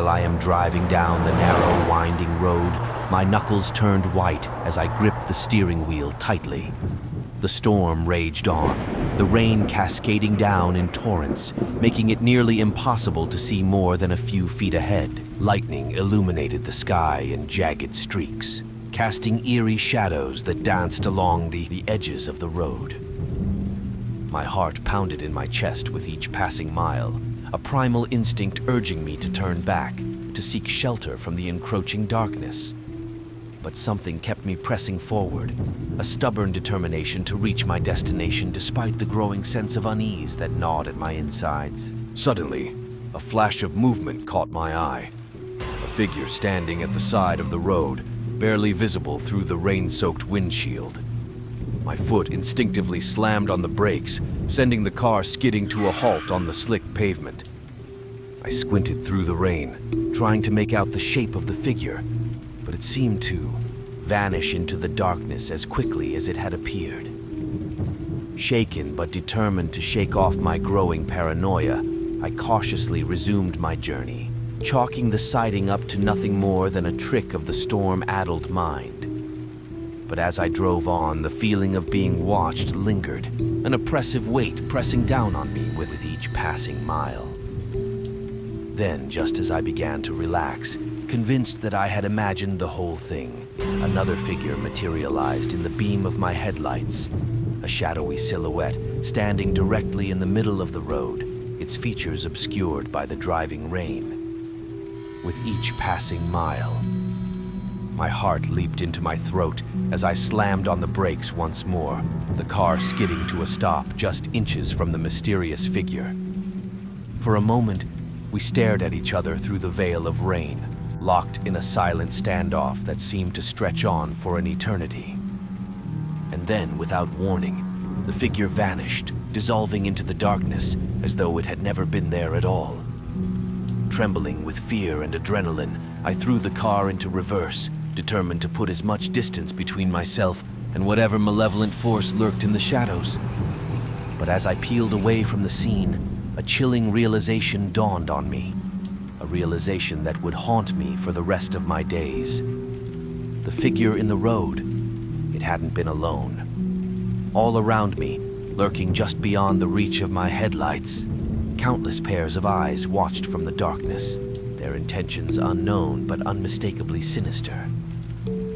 while I am driving down the narrow, winding road, my knuckles turned white as I gripped the steering wheel tightly. The storm raged on, the rain cascading down in torrents, making it nearly impossible to see more than a few feet ahead. Lightning illuminated the sky in jagged streaks, casting eerie shadows that danced along the edges of the road. My heart pounded in my chest with each passing mile, a primal instinct urging me to turn back, to seek shelter from the encroaching darkness. But something kept me pressing forward, a stubborn determination to reach my destination despite the growing sense of unease that gnawed at my insides. Suddenly, a flash of movement caught my eye. A figure standing at the side of the road, barely visible through the rain-soaked windshield. My foot instinctively slammed on the brakes, sending the car skidding to a halt on the slick pavement. I squinted through the rain, trying to make out the shape of the figure, but it seemed to vanish into the darkness as quickly as it had appeared. Shaken but determined to shake off my growing paranoia, I cautiously resumed my journey, chalking the sighting up to nothing more than a trick of the storm-addled mind. But as I drove on, the feeling of being watched lingered, an oppressive weight pressing down on me with each passing mile. Then, just as I began to relax, convinced that I had imagined the whole thing, another figure materialized in the beam of my headlights, a shadowy silhouette standing directly in the middle of the road, its features obscured by the driving rain. With each passing mile, my heart leaped into my throat as I slammed on the brakes once more, the car skidding to a stop just inches from the mysterious figure. For a moment, we stared at each other through the veil of rain, locked in a silent standoff that seemed to stretch on for an eternity. And then, without warning, the figure vanished, dissolving into the darkness as though it had never been there at all. Trembling with fear and adrenaline, I threw the car into reverse, determined to put as much distance between myself and whatever malevolent force lurked in the shadows. But as I peeled away from the scene, a chilling realization dawned on me. A realization that would haunt me for the rest of my days. The figure in the road, it hadn't been alone. All around me, lurking just beyond the reach of my headlights, countless pairs of eyes watched from the darkness, their intentions unknown but unmistakably sinister.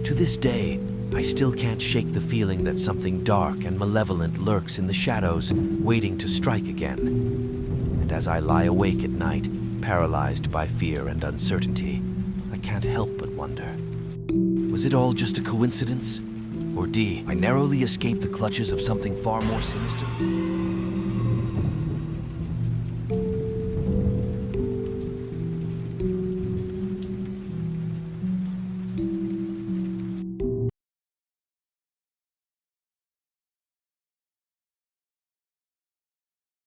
To this day, I still can't shake the feeling that something dark and malevolent lurks in the shadows, waiting to strike again. And as I lie awake at night, paralyzed by fear and uncertainty, I can't help but wonder. Was it all just a coincidence? Or I narrowly escaped the clutches of something far more sinister?